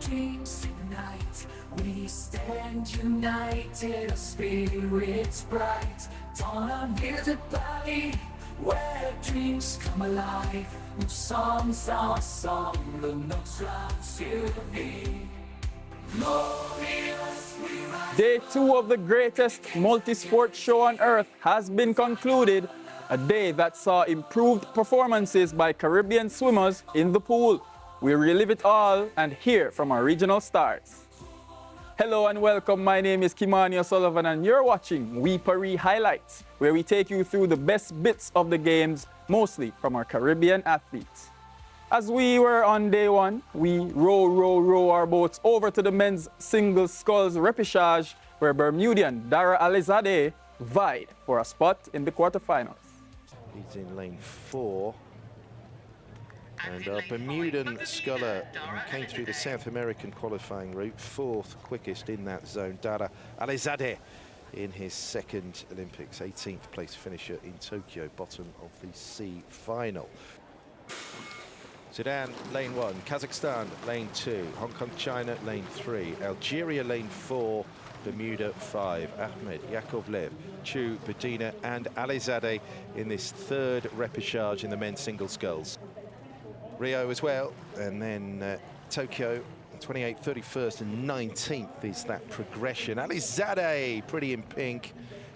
dreams ignite. We stand united, our spirits bright. Dans un ville de Paris, where dreams come alive. Nous sommes ensemble, notre âme survit. Glorious, we rise. Day 2 of the greatest multi-sport show on earth has been concluded, a day that saw improved performances by Caribbean swimmers in the pool. We relive it all and hear from our regional stars. Hello and welcome, my name is Kimani O'Sullivan and you're watching We Paris Highlights, where we take you through the best bits of the games, mostly from our Caribbean athletes. As we were on day 1, we row our boats over to the men's single sculls repechage, where Bermudian Dara Alizadeh vied for a spot in the quarterfinals. He's in lane 4. And our Bermudan sculler came through the South American qualifying route, 4th quickest in that zone. Dara Alizadeh in his second Olympics, 18th place finisher in Tokyo, bottom of the C final. Sudan, lane 1, Kazakhstan, lane 2, Hong Kong, China, lane 3, Algeria, lane 4, Bermuda 5, Ahmed, Yakovlev, Chu, Bedina and Alizadeh in this third repechage in the men's single sculls. Rio as well, and then Tokyo, 28th, 31st and 19th is that progression. Alizadeh, pretty in pink,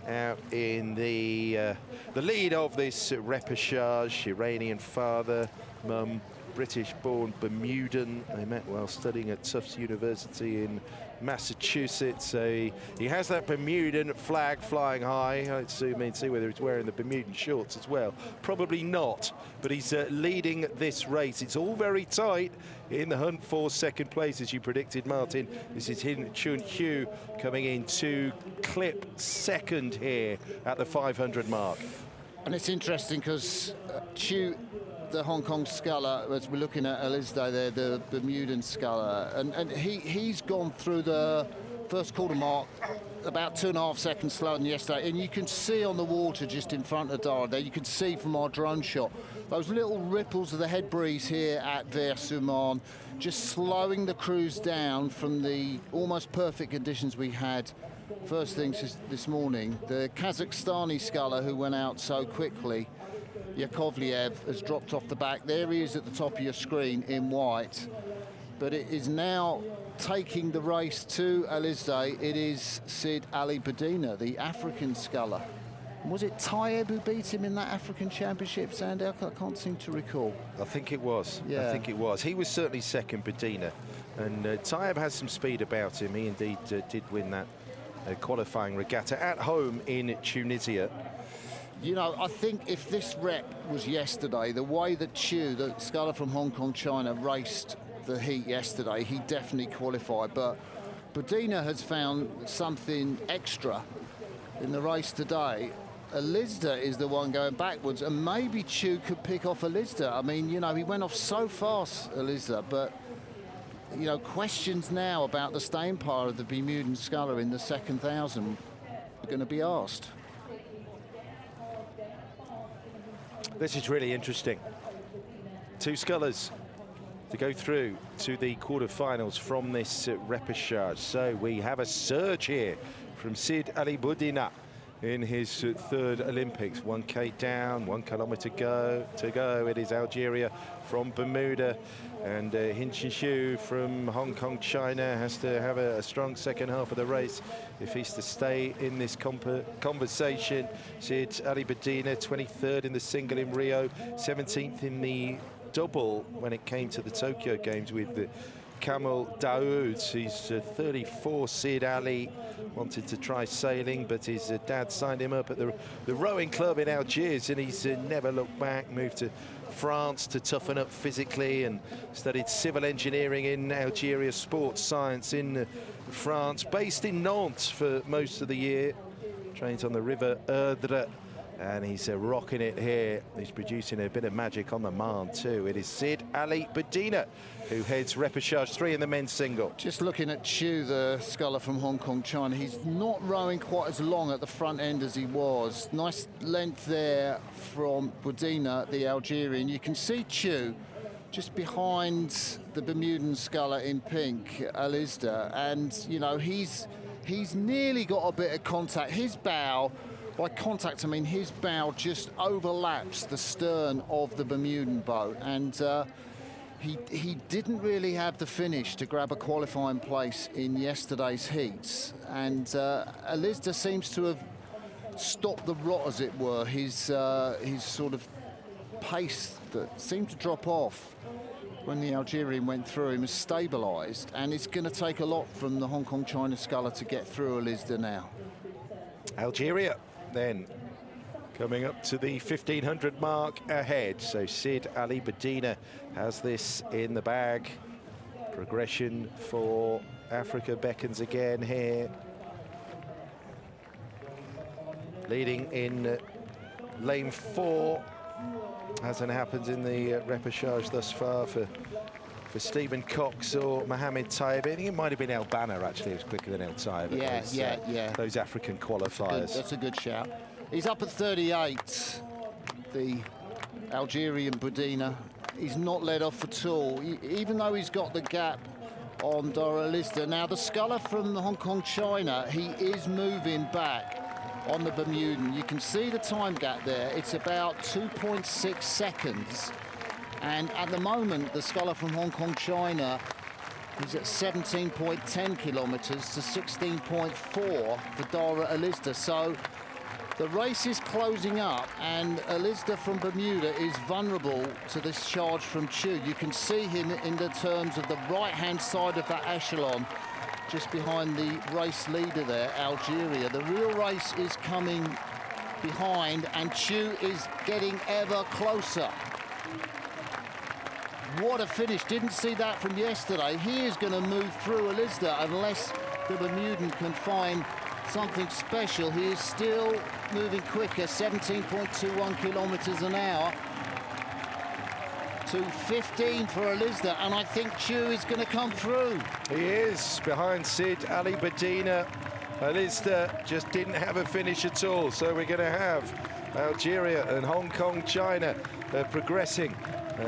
out in the lead of this repechage. Iranian father, mum, British-born Bermudan. They met while studying at Tufts University in Massachusetts. So he has that Bermudan flag flying high. Let's zoom in, see whether he's wearing the Bermudan shorts as well. Probably not, but he's leading this race. It's all very tight in the hunt for second place, as you predicted, Martin. This is Hin Chun Hugh coming in to clip second here at the 500 mark. And it's interesting because Chu, the Hong Kong sculler, as we're looking at Alizadeh there, the Bermudan sculler, and he's gone through the first quarter mark about 2.5 seconds slower than yesterday, and you can see on the water just in front of Dara there, you can see from our drone shot those little ripples of the head breeze here at Vers-sur-Marne, just slowing the cruise down from the almost perfect conditions we had first things this morning. The Kazakhstani sculler who went out so quickly, Yakovlev, has dropped off the back. There he is at the top of your screen in white. But it is now taking the race to Alizadeh. It is Sid Ali Bedina, the African sculler. Was it Taib who beat him in that African Championship, Sandy? I can't seem to recall. I think it was. Yeah. I think it was. He was certainly second, Bedina. And Taib has some speed about him. He indeed did win that qualifying regatta at home in Tunisia. You know, I think if this rep was yesterday, the way that Chu, the sculler from Hong Kong, China, raced the heat yesterday, he definitely qualified. But Bedina has found something extra in the race today. Alizadeh is the one going backwards, and maybe Chu could pick off Alizadeh. I mean, you know, he went off so fast, Alizadeh, but, you know, questions now about the staying power of the Bermudan sculler in the second 1,000 are going to be asked. This is really interesting. 2 scullers to go through to the quarterfinals from this repechage. So we have a surge here from Sid Ali Bedina in his third Olympics. 1K down, 1 kilometer to go. It is Algeria from Bermuda, and Hin Chun Hugh from Hong Kong, China has to have a strong second half of the race if he's to stay in this conversation. Sid Ali Bedina, 23rd in the single in Rio, 17th in the double when it came to the Tokyo Games with the Kamal Daoud. He's 34. Sid Ali wanted to try sailing, but his dad signed him up at the rowing club in Algiers, and he's never looked back. Moved to France to toughen up physically and studied civil engineering in Algeria, sports science in France. Based in Nantes for most of the year. Trains on the River Erdre, and he's rocking it here. He's producing a bit of magic on the Marne too. It is Sid Ali Bedina who heads repechage 3 in the men's single. Just looking at Chu, the sculler from Hong Kong, China, he's not rowing quite as long at the front end as he was. Nice length there from Bedina, the Algerian. You can see Chu just behind the Bermudan sculler in pink, Alizda, and you know he's nearly got a bit of contact. His bow, by contact I mean his bow just overlaps the stern of the Bermudan boat, and he didn't really have the finish to grab a qualifying place in yesterday's heats, and Alizda seems to have stopped the rot, as it were. His sort of pace that seemed to drop off when the Algerian went through him has stabilised, and it's going to take a lot from the Hong Kong China sculler to get through Alizda now. Algeria then coming up to the 1500 mark ahead. So Sid Ali Badina has this in the bag. Progression for Africa beckons again here. Leading in lane 4. Hasn't happened in the repechage thus far for Stephen Cox or Mohamed Taib. I think it might have been El Banna, actually. It was quicker than El Taib. Yeah. Those African qualifiers. That's a good shout. He's up at 38, the Algerian Budina. He's not let off at all, even though he's got the gap on Dara Alizda. Now, the sculler from the Hong Kong China, he is moving back on the Bermudan. You can see the time gap there. It's about 2.6 seconds. And at the moment, the sculler from Hong Kong China is at 17.10 kilometers to 16.4 for Dara Alizda. So the race is closing up, and Alizda from Bermuda is vulnerable to this charge from Chu. You can see him in the terms of the right-hand side of that echelon, just behind the race leader there, Algeria. The real race is coming behind, and Chu is getting ever closer. What a finish. Didn't see that from yesterday. He is going to move through Alizda unless the Bermudan can find something special. He is still moving quicker, 17.21 kilometers an hour to 15 for Alizda, and I think Chu is going to come through. He is behind Sid Ali Badina. Alizda just didn't have a finish at all, so we're going to have Algeria and Hong Kong China progressing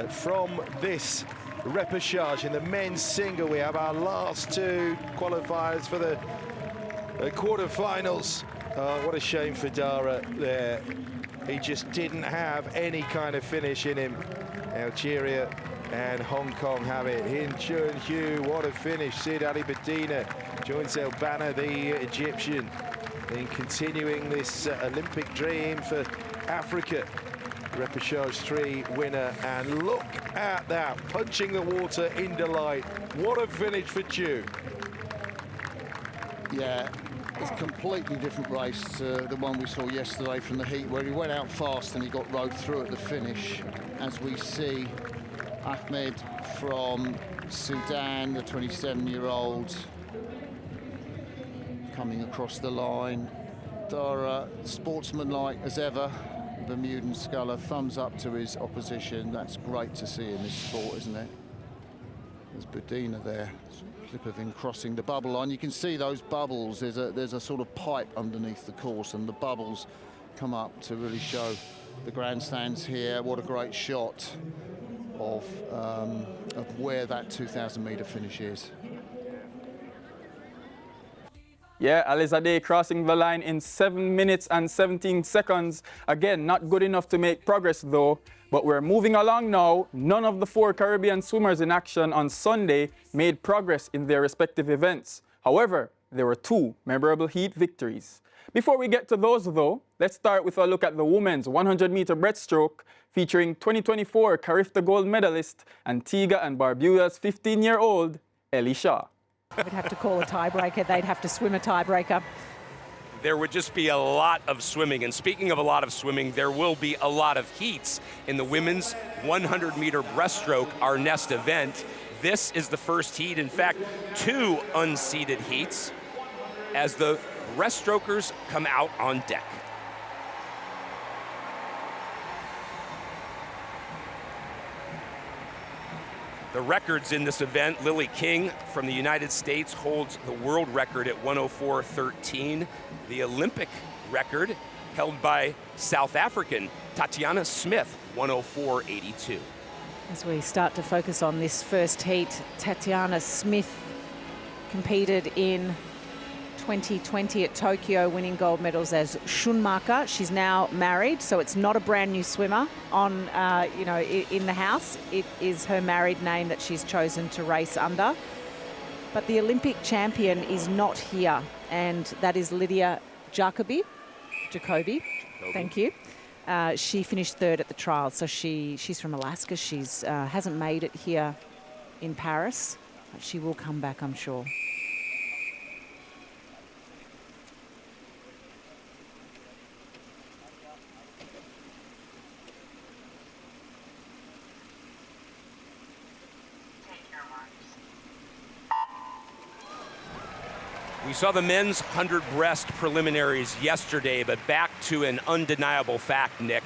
from this repechage. In the men's single, we have our last two qualifiers for the quarterfinals. What a shame for Dara there. He just didn't have any kind of finish in him. Algeria and Hong Kong have it. Hin Chun Hu, what a finish. Sid Ali Badina joins El Banna, the Egyptian, in continuing this Olympic dream for Africa. Repechage 3 winner, and look at that, punching the water in delight. What a finish for Chu. Yeah, it's a completely different race to the one we saw yesterday from the heat, where he went out fast and he got rode through at the finish. As we see Ahmed from Sudan, the 27-year-old, coming across the line. Dara, sportsmanlike as ever. Bermudan sculler, thumbs up to his opposition. That's great to see in this sport, isn't it? There's Budina there, clip of him crossing the bubble line. You can see those bubbles. There's a sort of pipe underneath the course, and the bubbles come up to really show the grandstands here. What a great shot of where that 2,000-meter finish is. Yeah, Alizadeh crossing the line in 7 minutes and 17 seconds. Again, not good enough to make progress though, but we're moving along now. None of the 4 Caribbean swimmers in action on Sunday made progress in their respective events. However, there were 2 memorable heat victories. Before we get to those though, let's start with a look at the women's 100-meter breaststroke featuring 2024 Carifta gold medalist Antigua and Barbuda's 15-year-old Ellie Shaw. Would have to call a tiebreaker. They'd have to swim a tiebreaker. There would just be a lot of swimming. And speaking of a lot of swimming, there will be a lot of heats in the women's 100-meter breaststroke, our next event. This is the first heat. In fact, 2 unseeded heats as the breaststrokers come out on deck. The records in this event, Lily King from the United States holds the world record at 104.13. The Olympic record held by South African Tatiana Smith, 104.82. As we start to focus on this first heat, Tatiana Smith competed in 2020 at Tokyo, winning gold medals as Schumacher. She's now married, so it's not a brand new swimmer on, in the house. It is her married name that she's chosen to race under. But the Olympic champion is not here, and that is Lydia Jacobi. Thank you. She finished third at the trial, so she's from Alaska. She's hasn't made it here in Paris, but she will come back, I'm sure. We saw the men's 100 breast preliminaries yesterday, but back to an undeniable fact, Nick.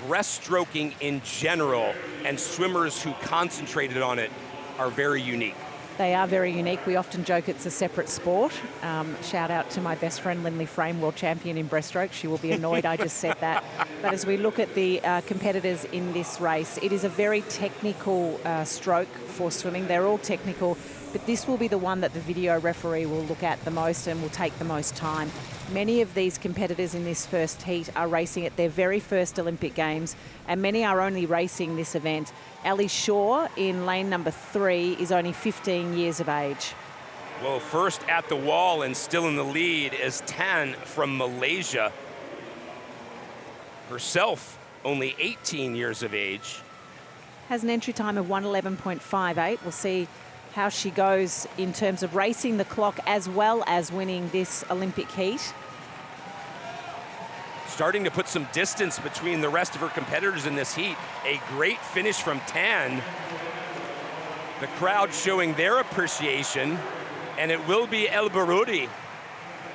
Breaststroking in general and swimmers who concentrated on it are very unique. They are very unique. We often joke it's a separate sport. Shout out to my best friend, Lindley Frame, world champion in breaststroke. She will be annoyed I just said that. But as we look at the competitors in this race, it is a very technical stroke for swimming. They're all technical, but this will be the one that the video referee will look at the most and will take the most time. Many of these competitors in this first heat are racing at their very first Olympic Games, and many are only racing this event. Ellie Shaw in lane number 3 is only 15 years of age. Well, first at the wall and still in the lead is Tan from Malaysia. Herself only 18 years of age. Has an entry time of 1:11.58. We'll see how she goes in terms of racing the clock as well as winning this Olympic heat. Starting to put some distance between the rest of her competitors in this heat. A great finish from Tan. The crowd showing their appreciation, and it will be El Baroudi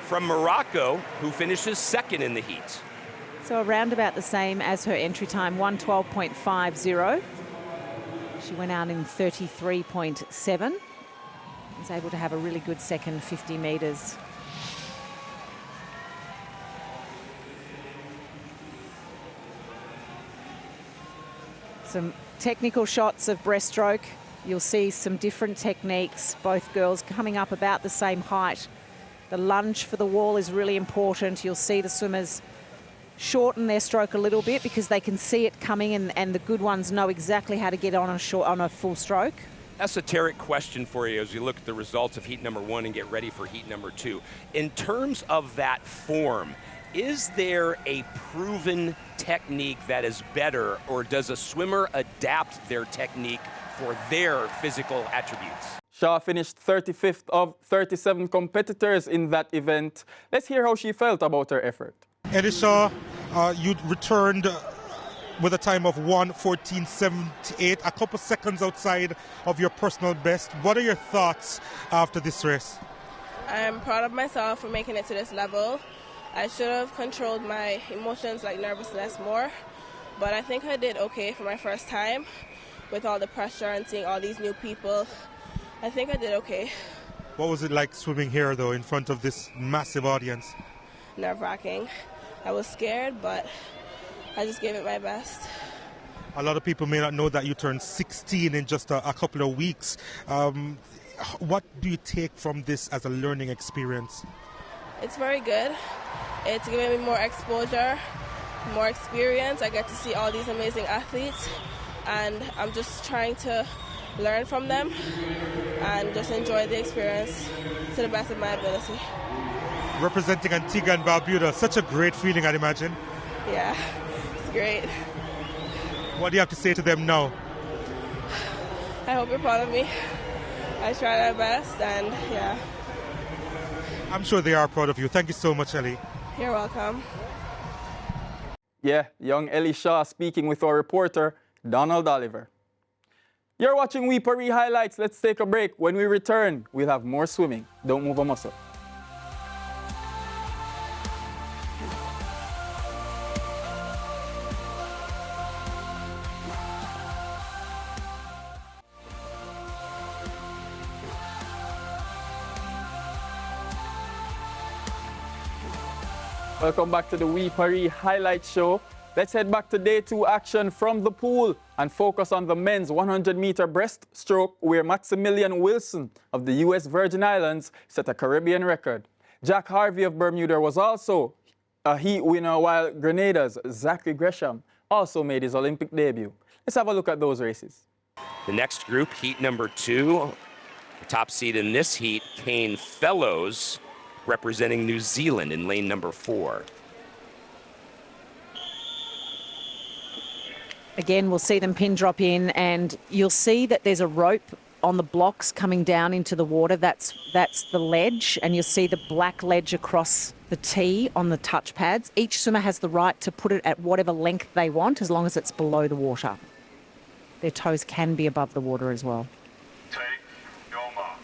from Morocco who finishes second in the heat. So around about the same as her entry time, 1:12.50. She went out in 33.7. Was able to have a really good second 50 metres. Some technical shots of breaststroke. You'll see some different techniques, both girls coming up about the same height. The lunge for the wall is really important. You'll see the swimmers shorten their stroke a little bit because they can see it coming, and the good ones know exactly how to get on a full stroke. Esoteric question for you as you look at the results of heat number 1 and get ready for heat number 2. In terms of that form, is there a proven technique that is better, or does a swimmer adapt their technique for their physical attributes? Shaw finished 35th of 37 competitors in that event. Let's hear how she felt about her effort. Ellie Shaw, you returned with a time of 1:14.78, a couple seconds outside of your personal best. What are your thoughts after this race? I'm proud of myself for making it to this level. I should have controlled my emotions like nervousness more, but I think I did okay for my first time with all the pressure and seeing all these new people. I think I did okay. What was it like swimming here, though, in front of this massive audience? Nerve-wracking. I was scared, but I just gave it my best. A lot of people may not know that you turned 16 in just a couple of weeks. What do you take from this as a learning experience? It's very good. It's giving me more exposure, more experience. I get to see all these amazing athletes, and I'm just trying to learn from them and just enjoy the experience to the best of my ability. Representing Antigua and Barbuda, such a great feeling, I'd imagine. Yeah, it's great. What do you have to say to them now? I hope you're proud of me. I tried my best, and yeah. I'm sure they are proud of you. Thank you so much, Ellie. You're welcome. Yeah, young Ellie Shaw speaking with our reporter, Donald Oliver. You're watching We Paris Highlights. Let's take a break. When we return, we'll have more swimming. Don't move a muscle. Welcome back to the We Paris Highlight Show. Let's head back to day 2 action from the pool and focus on the men's 100-meter breaststroke, where Maximilian Wilson of the U.S. Virgin Islands set a Caribbean record. Jack Harvey of Bermuda was also a heat winner, while Grenada's Zachary Gresham also made his Olympic debut. Let's have a look at those races. The next group, heat number 2, the top seed in this heat, Kane Fellows, representing New Zealand in lane number 4. Again, we'll see them pin drop in, and you'll see that there's a rope on the blocks coming down into the water. That's the ledge, and you'll see the black ledge across the tee on the touch pads. Each swimmer has the right to put it at whatever length they want, as long as it's below the water. Their toes can be above the water as well. Take your mark.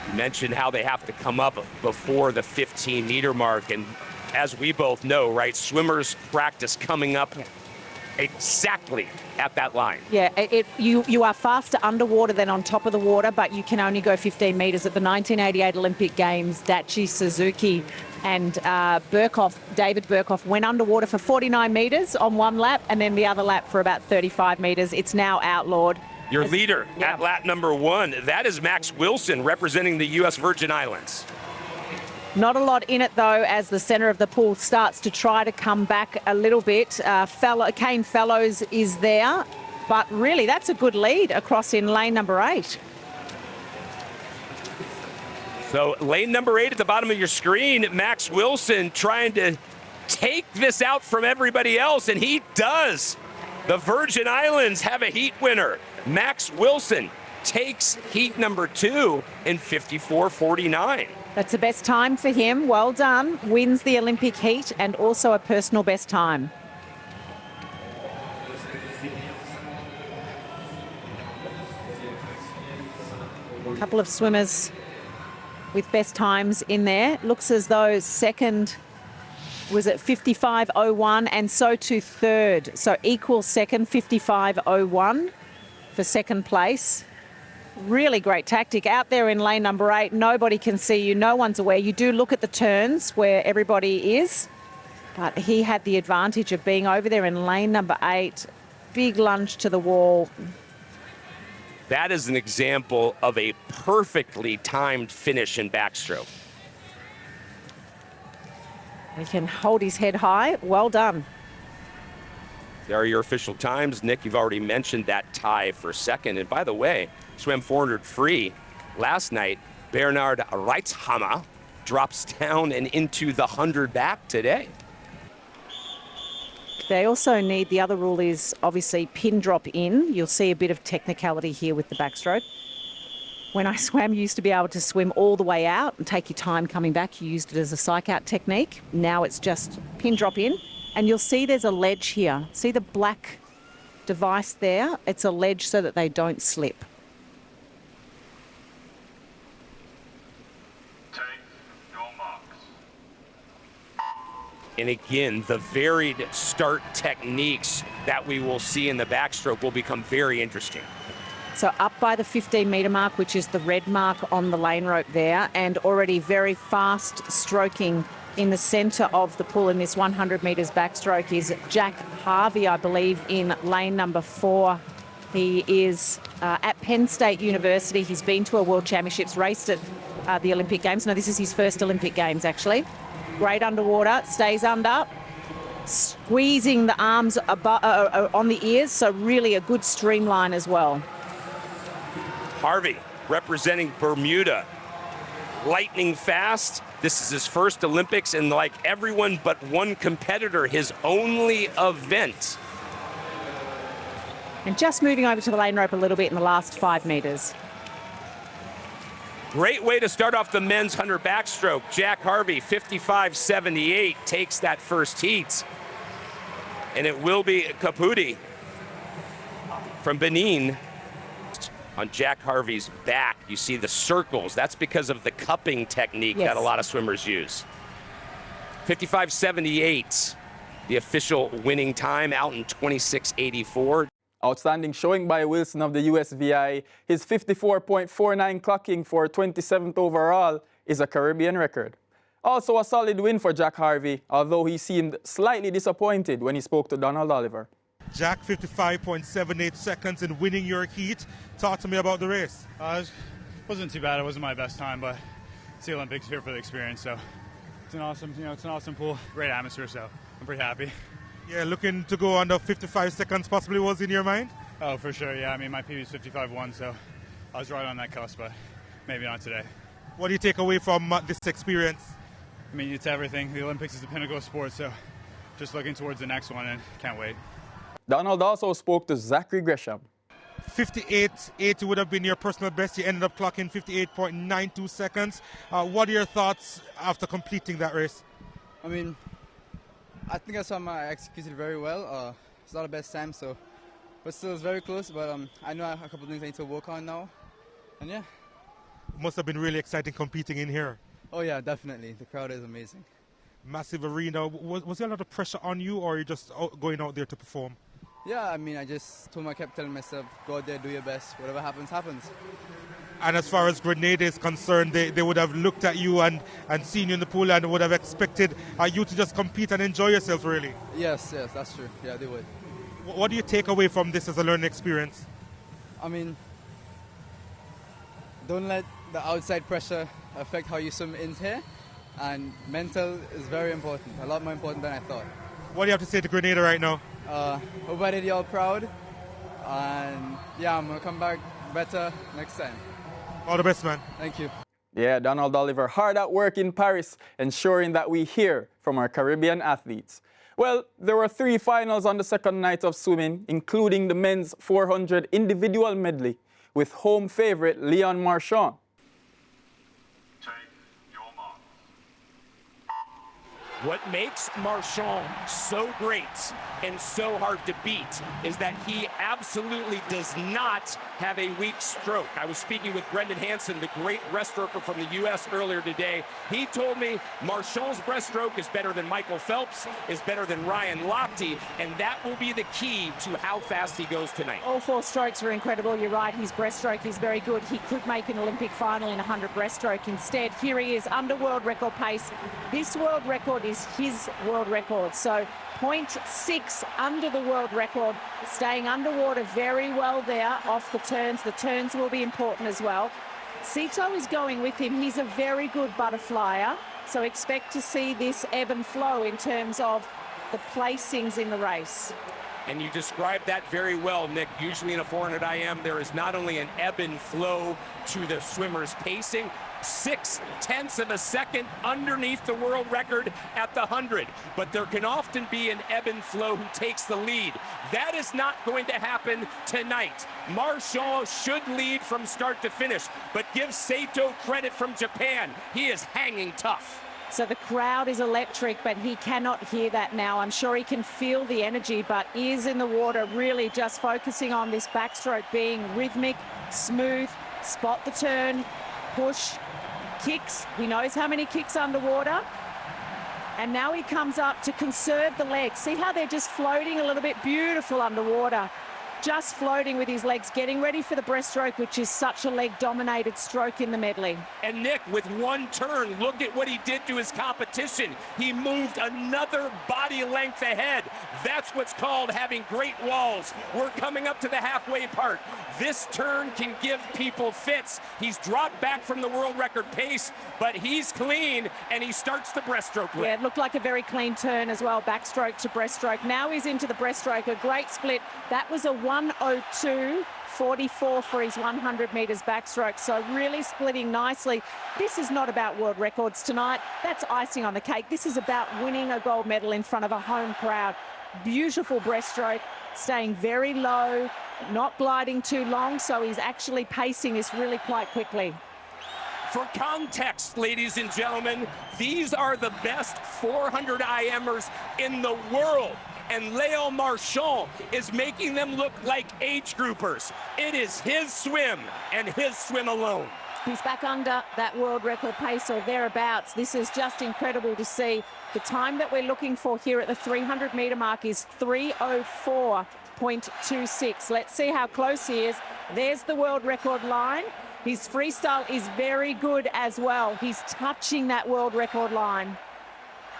You mentioned how they have to come up before the 15-meter mark, and as we both know, right, swimmers practice coming up exactly at that line. Yeah, you are faster underwater than on top of the water, but you can only go 15 metres. At the 1988 Olympic Games, Dachi Suzuki and David Burkhoff went underwater for 49 metres on one lap, and then the other lap for about 35 metres. It's now outlawed. Your leader at lap number 1, that is Max Wilson representing the U.S. Virgin Islands. Not a lot in it, though, as the centre of the pool starts to try to come back a little bit. Kane Fellows is there, but really that's a good lead across in lane number 8. So lane number 8 at the bottom of your screen, Max Wilson trying to take this out from everybody else, and he does. The Virgin Islands have a heat winner. Max Wilson takes heat number 2 in 54:49. That's the best time for him. Well done. Wins the Olympic heat and also a personal best time. A couple of swimmers with best times in there. Looks as though second was at 55.01, and so too third. So equal second, 55.01 for second place. Really great tactic out there in lane number 8. Nobody can see you. No one's aware. You do look at the turns where everybody is, but he had the advantage of being over there in lane number 8. Big lunge to the wall. That is an example of a perfectly timed finish in backstroke. He can hold his head high. Well done. There are your official times. Nick, you've already mentioned that tie for second. And by the way, swam 400 free last night. Bernard Reitzhammer drops down and into the 100 back today. They also need, the other rule is obviously pin drop in. You'll see a bit of technicality here with the backstroke. When I swam, you used to be able to swim all the way out and take your time coming back. You used it as a psych out technique. Now it's just pin drop in. And you'll see there's a ledge here. See the black device there? It's a ledge so that they don't slip. Take your marks. And again, the varied start techniques that we will see in the backstroke will become very interesting. So up by the 15-metre mark, which is the red mark on the lane rope there, and already very fast stroking in the centre of the pool in this 100 metres backstroke is Jack Harvey, I believe, in lane number 4. He is at Penn State University. He's been to a World Championships, raced at the Olympic Games. No, this is his first Olympic Games, actually. Great underwater, stays under, squeezing the arms on the ears, so really a good streamline as well. Harvey representing Bermuda, lightning fast. This is his first Olympics, and like everyone but one competitor, his only event. And just moving over to the lane rope a little bit in the last 5 metres. Great way to start off the men's 100 backstroke. Jack Harvey, 55.78, takes that first heat. And it will be Caputi from Benin. On Jack Harvey's back, you see the circles. That's because of the cupping technique that a lot of swimmers use. 55.78, the official winning time, out in 26.84. Outstanding showing by Wilson of the USVI. His 54.49 clocking for 27th overall is a Caribbean record. Also a solid win for Jack Harvey, although he seemed slightly disappointed when he spoke to Donald Oliver. Jack, 55.78 seconds in winning your heat. Talk to me about the race. It wasn't too bad. It wasn't my best time, but it's the Olympics, here for the experience. So it's an awesome pool, great atmosphere. So I'm pretty happy. Yeah, looking to go under 55 seconds possibly was in your mind? Oh, for sure. Yeah, I mean my PB is 55.1, so I was right on that cusp, but maybe not today. What do you take away from this experience? I mean, it's everything. The Olympics is the pinnacle of sports, so just looking towards the next one and can't wait. Donald also spoke to Zachary Gresham. 58.80 would have been your personal best. You ended up clocking 58.92 seconds. What are your thoughts after completing that race? I mean, I think I executed very well. It's not the best time, but still it's very close. But I know a couple of things I need to work on now. And yeah. Must have been really exciting competing in here. Oh yeah, definitely. The crowd is amazing. Massive arena. Was there a lot of pressure on you, or are you just going out there to perform? Yeah, I mean, I kept telling myself, go out there, do your best. Whatever happens, happens. And as far as Grenada is concerned, they would have looked at you and seen you in the pool and would have expected you to just compete and enjoy yourself, really. Yes, that's true. Yeah, they would. What do you take away from this as a learning experience? I mean, don't let the outside pressure affect how you swim in here. And mental is very important, a lot more important than I thought. What do you have to say to Grenada right now? Hope I did y'all proud. And yeah, I'm going to come back better next time. All the best, man. Thank you. Yeah, Donald Oliver, hard at work in Paris, ensuring that we hear from our Caribbean athletes. Well, there were 3 finals on the second night of swimming, including the men's 400 individual medley, with home favorite Leon Marchand. What makes Marchand so great and so hard to beat is that he absolutely does not have a weak stroke. I was speaking with Brendan Hansen, the great breaststroker from the U.S. earlier today. He told me Marchand's breaststroke is better than Michael Phelps, is better than Ryan Lochte, and that will be the key to how fast he goes tonight. All 4 strokes were incredible. You're right, his breaststroke is very good. He could make an Olympic final in 100 breaststroke. Instead, here he is under world record pace. This world record is his world record. So 0.6 under the world record, staying underwater very well there off the turns. The turns will be important as well. Sito is going with him. He's a very good butterflyer. So expect to see this ebb and flow in terms of the placings in the race. And you described that very well, Nick. Usually in a 400 IM, there is not only an ebb and flow to the swimmer's pacing, 0.6 of a second underneath the world record at the 100. But there can often be an ebb and flow who takes the lead. That is not going to happen tonight. Marchand should lead from start to finish, but give Sato credit from Japan. He is hanging tough. So the crowd is electric, but he cannot hear that now. I'm sure he can feel the energy, but ears in the water, really just focusing on this backstroke being rhythmic, smooth, spot the turn, push, kicks. He knows how many kicks underwater. And now he comes up to conserve the legs. See how they're just floating a little bit? Beautiful underwater. Just floating with his legs, getting ready for the breaststroke, which is such a leg-dominated stroke in the medley. And Nick, with one turn, look at what he did to his competition. He moved another body length ahead. That's what's called having great walls. We're coming up to the halfway part. This turn can give people fits. He's dropped back from the world record pace, but he's clean, and he starts the breaststroke. Yeah, it looked like a very clean turn as well, backstroke to breaststroke. Now he's into the breaststroke, a great split. That was a 1:02.44 for his 100 metres backstroke, so really splitting nicely. This is not about world records tonight. That's icing on the cake. This is about winning a gold medal in front of a home crowd. Beautiful breaststroke, staying very low, not gliding too long, so he's actually pacing this really quite quickly. For context, ladies and gentlemen, these are the best 400 IMers in the world. And Léo Marchand is making them look like age groupers. It is his swim and his swim alone. He's back under that world record pace or thereabouts. This is just incredible to see. The time that we're looking for here at the 300 metre mark is 3:04.26. Let's see how close he is. There's the world record line. His freestyle is very good as well. He's touching that world record line.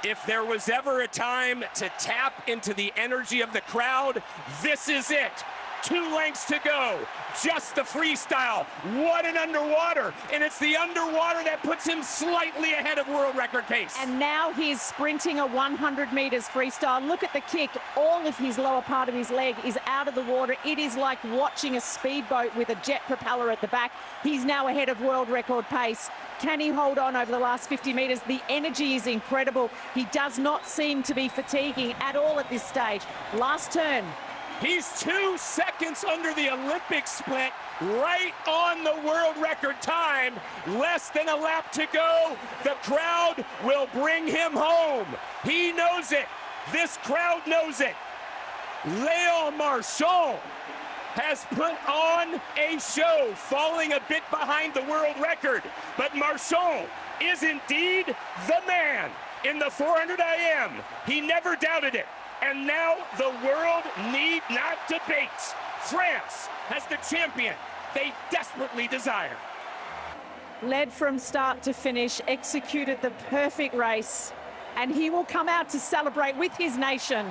If there was ever a time to tap into the energy of the crowd, this is it. 2 lengths to go, just the freestyle. What an underwater, and it's the underwater that puts him slightly ahead of world record pace. And now he's sprinting a 100 meters freestyle. Look at the kick. All of his lower part of his leg is out of the water. It is like watching a speedboat with a jet propeller at the back. He's now ahead of world record pace. Can he hold on over the last 50 meters? The energy is incredible. He does not seem to be fatiguing at all at this stage. Last turn. He's 2 seconds under the Olympic split, right on the world record time. Less than a lap to go. The crowd will bring him home. He knows it. This crowd knows it. Léon Marchand has put on a show, falling a bit behind the world record. But Marchand is indeed the man in the 400 IM. He never doubted it. And now the world need not debate. France has the champion they desperately desire. Led from start to finish, executed the perfect race, and he will come out to celebrate with his nation.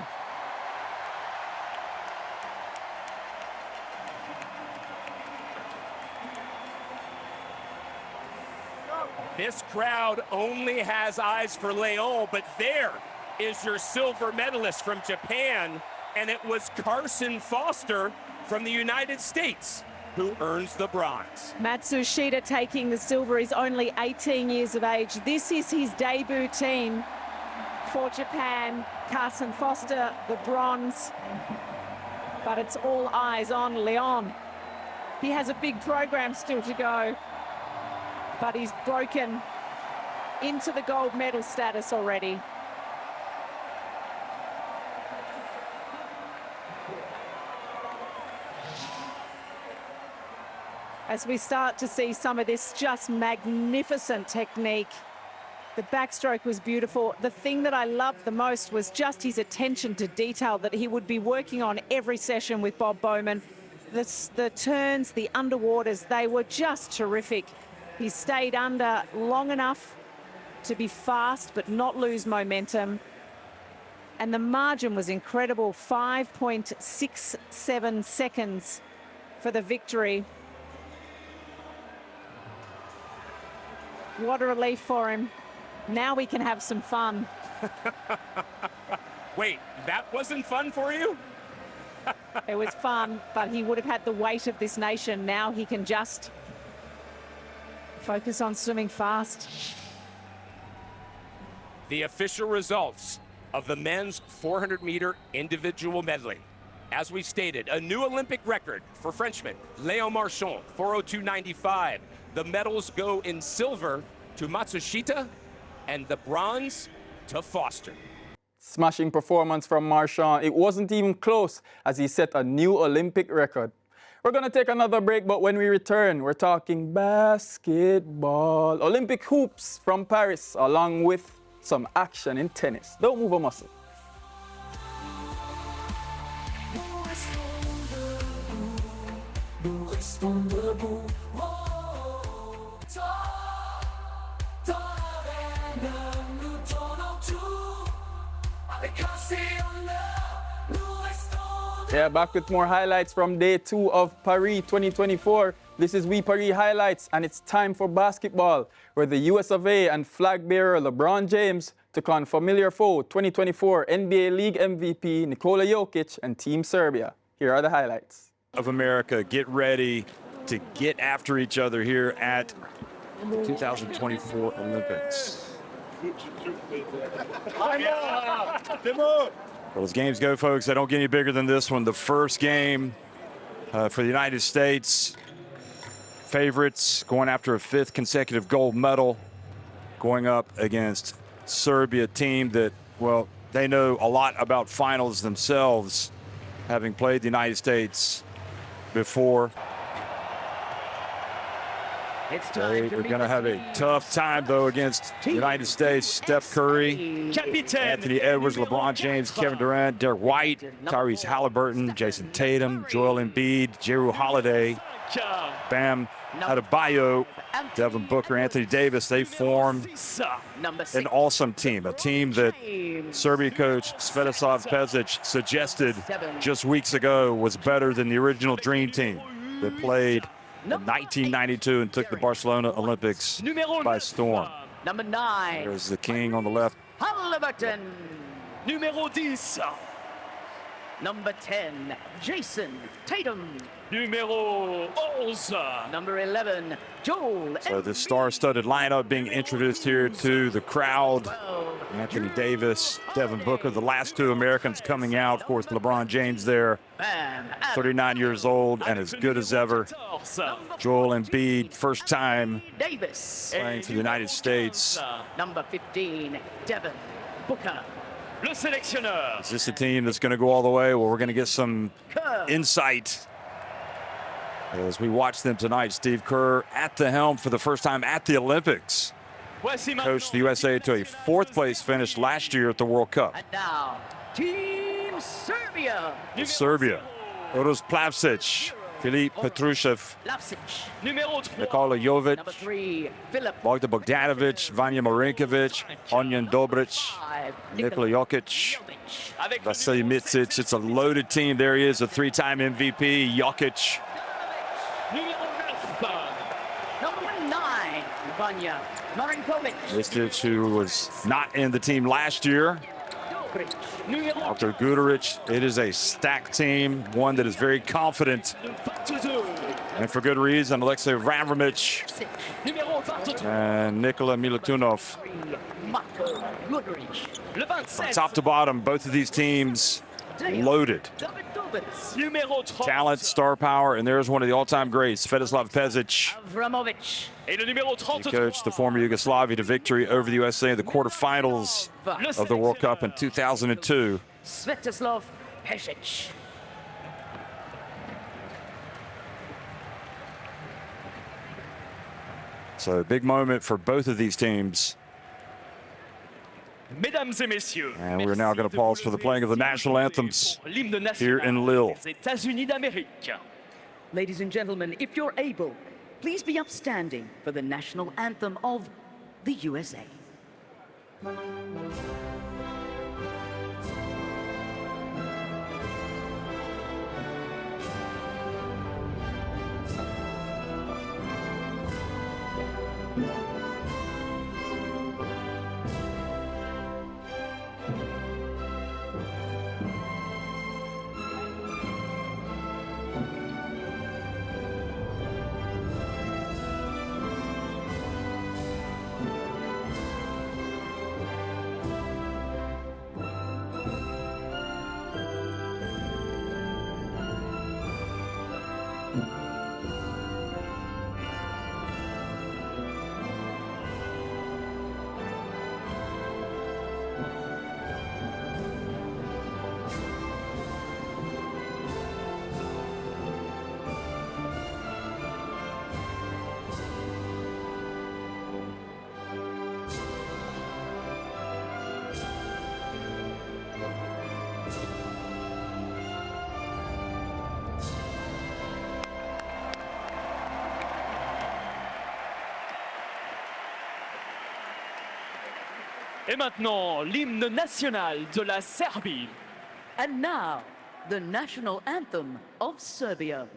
This crowd only has eyes for Léon, but there is your silver medalist from Japan, and it was Carson Foster from the United States who earns the bronze. Matsushita taking the silver. Is only 18 years of age. This is his debut team for Japan. Carson Foster, the bronze. But it's all eyes on Léon. He has a big program still to go, but he's broken into the gold medal status already. As we start to see some of this just magnificent technique. The backstroke was beautiful. The thing that I loved the most was just his attention to detail that he would be working on every session with Bob Bowman. The turns, the underwaters, they were just terrific. He stayed under long enough to be fast but not lose momentum. And the margin was incredible, 5.67 seconds for the victory. What a relief for him. Now we can have some fun. Wait, that wasn't fun for you? It was fun, but he would have had the weight of this nation. Now he can just focus on swimming fast. The official results of the men's 400-meter individual medley. As we stated, a new Olympic record for Frenchman Léon Marchand, 4:02.95. The medals go in silver to Matsushita and the bronze to Foster. Smashing performance from Marchand. It wasn't even close as he set a new Olympic record. We're going to take another break, but when we return, we're talking basketball, Olympic hoops from Paris, along with some action in tennis. Don't move a muscle. Yeah, back with more highlights from day 2 of Paris 2024. This is We Paris Highlights, and it's time for basketball, where the US of A and flag bearer LeBron James took on familiar foe 2024 NBA League MVP Nikola Jokic and Team Serbia. Here are the highlights. Of America, get ready to get after each other here at the 2024 Olympics. Well, as games go, folks, they don't get any bigger than this one. The first game for the United States. Favorites going after a 5th consecutive gold medal, going up against Serbia, team that, well, they know a lot about finals themselves, having played the United States before. They're going to have a tough time, though, against the United States. Steph Curry, Anthony Edwards, LeBron James, Kevin Durant, Derek White, Tyrese Halliburton, Jason Tatum, Joel Embiid, Jrue Holiday, Bam Adebayo, Devin Booker, Anthony Davis. They form an awesome team, a team that Serbia coach Svetislav Pešić suggested just weeks ago was better than the original Dream Team that played in 1992 and took the Barcelona Olympics by storm. Number 9. There's the king on the left. Halliburton. Numero 10. Number 10, Jason Tatum. Numero 11. Number 11, Joel. So the star-studded lineup being introduced here to the crowd. Anthony Davis, Devin Booker, the last two Americans coming out. Of course, LeBron James there, 39 years old and as good as ever. Joel Embiid, first time Davis playing for the United States. Number 15, Devin Booker. Le sélectionneur. Is this a team that's going to go all the way? Well, we're going to get some insight as we watch them tonight. Steve Kerr at the helm for the first time at the Olympics. Coached the USA to a fourth-place finish last year at the World Cup. And now, Team Serbia. Serbia, Uroš Plavšić, Filip Petrušev, Nikola Jovic, Number 3, Philip. Bogdan Bogdanovic, Vanja Marinkovic, Onyan Dobric, Nikola Jokic, Vasilij Micic. It's a loaded team. There he is, a three-time MVP, Jokic. Number 9, Vanja Marinkovic. Micic, who was not in the team last year. Dr. Guduric. It is a stacked team, one that is very confident, and for good reason. Alexei Vranovic and Nikola Milutinov. From top to bottom, both of these teams loaded. Talent, star power, and there's one of the all-time greats, Svetislav Pešić. He coached the former Yugoslavia to victory over the USA in the quarterfinals of the World Cup in 2002. Svetislav Pešić. So a big moment for both of these teams. Mesdames et messieurs, and we're now going to pause for the playing of the national anthems here in Lille. États-Unis d'Amérique. Ladies and gentlemen, if you're able, please be upstanding for the national anthem of the USA. Et maintenant, l'hymne national de la Serbie. And now, the national anthem of Serbia.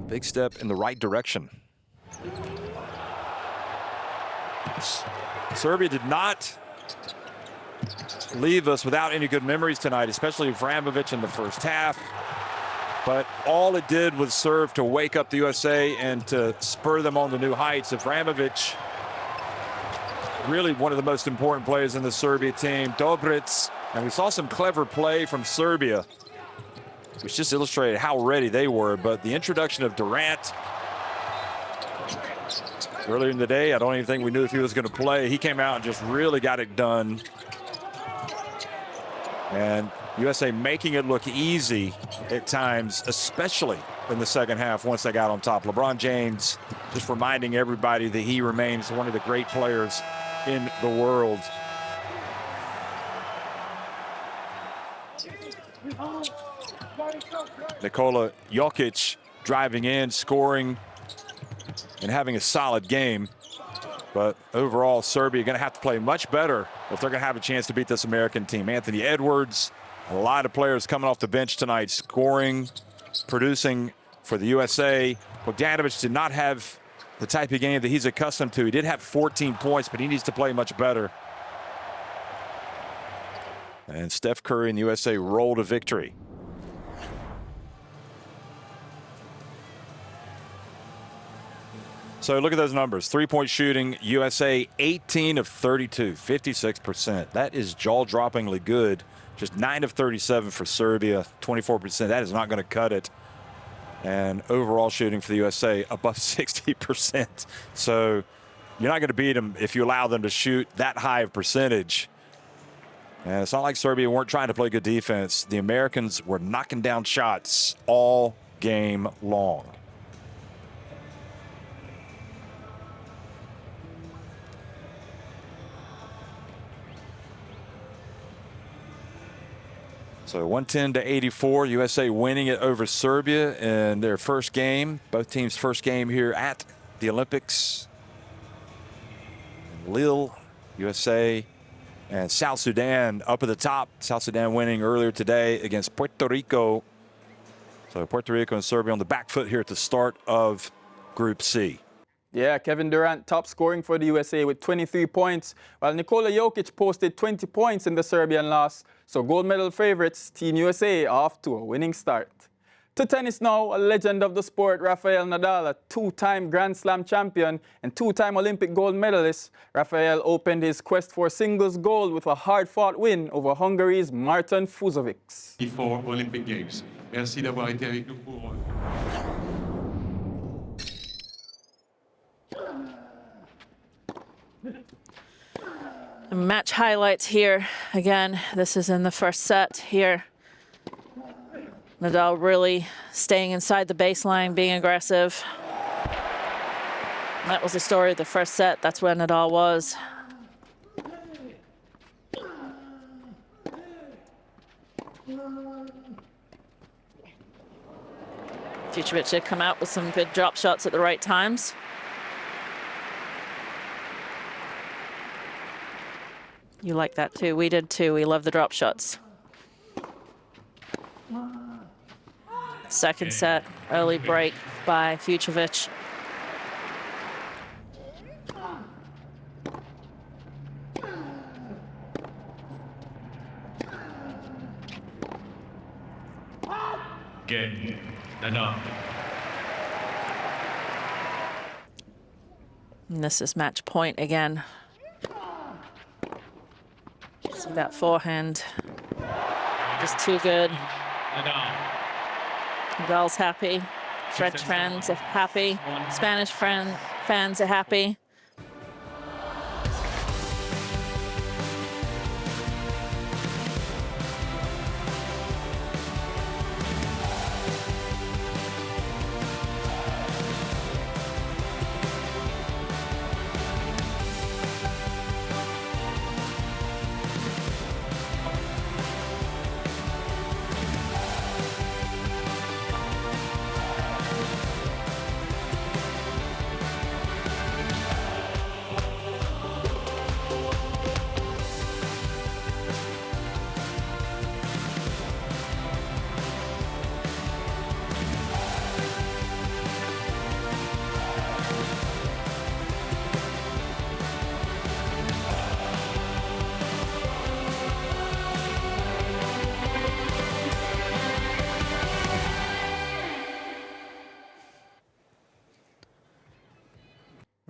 Big step in the right direction. Serbia did not leave us without any good memories tonight, especially Vramovic in the first half. But all it did was serve to wake up the USA and to spur them on to new heights. Vramovic, really one of the most important players in the Serbia team. Dobric, and we saw some clever play from Serbia, which just illustrated how ready they were. But the introduction of Durant earlier in the day, I don't even think we knew if he was going to play. He came out and just really got it done. And USA making it look easy at times, especially in the second half once they got on top. LeBron James just reminding everybody that he remains one of the great players in the world. Nikola Jokic driving in, scoring, and having a solid game. But overall, Serbia going to have to play much better if they're going to have a chance to beat this American team. Anthony Edwards, a lot of players coming off the bench tonight, scoring, producing for the USA. Bogdanovic did not have the type of game that he's accustomed to. He did have 14 points, but he needs to play much better. And Steph Curry and the USA roll to victory. So look at those numbers. Three-point shooting, USA 18 of 32, 56%. That is jaw-droppingly good. Just 9 of 37 for Serbia, 24%. That is not going to cut it. And overall shooting for the USA above 60%. So you're not going to beat them if you allow them to shoot that high of percentage. And it's not like Serbia weren't trying to play good defense. The Americans were knocking down shots all game long. So 110 to 84, USA winning it over Serbia in their first game. Both teams' first game here at the Olympics. Lille, USA, and South Sudan up at the top. South Sudan winning earlier today against Puerto Rico. So Puerto Rico and Serbia on the back foot here at the start of Group C. Yeah, Kevin Durant top scoring for the USA with 23 points, while Nikola Jokic posted 20 points in the Serbian loss. So gold medal favorites, Team USA, off to a winning start. To tennis now, a legend of the sport, Rafael Nadal, a two-time Grand Slam champion and two-time Olympic gold medalist. Rafael opened his quest for singles gold with a hard-fought win over Hungary's Marton Fucsovics. Before Olympic Games. Merci d'avoir été avec nous pour... Match highlights here. Again, this is in the first set here. Nadal really staying inside the baseline, being aggressive. That was the story of the first set. That's where Nadal was. Fucsovics did come out with some good drop shots at the right times. You like that too. We did too. We love the drop shots. Second set, early break by Fucsovics. Game. Enough. And this is match point again. See that forehand. Just too good. Nadal's happy. French fans are happy. Spanish fans are happy.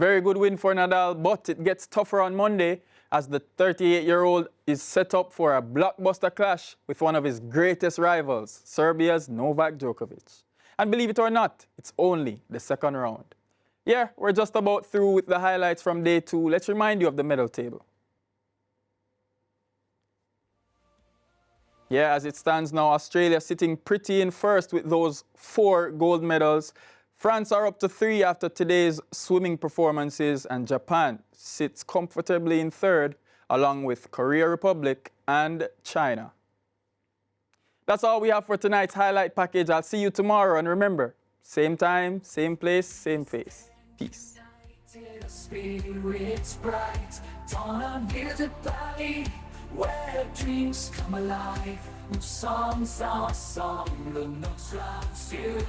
Very good win for Nadal, but it gets tougher on Monday as the 38-year-old is set up for a blockbuster clash with one of his greatest rivals, Serbia's Novak Djokovic. And believe it or not, it's only the second round. Yeah, we're just about through with the highlights from day 2. Let's remind you of the medal table. Yeah, as it stands now, Australia sitting pretty in first with those 4 gold medals. France are up to 3 after today's swimming performances, and Japan sits comfortably in third, along with Korea Republic and China. That's all we have for tonight's highlight package. I'll see you tomorrow, and remember, same time, same place, same face. Peace. Spirits bright, dawn on vivid body, where dreams come alive, songs are sung, the notes round still.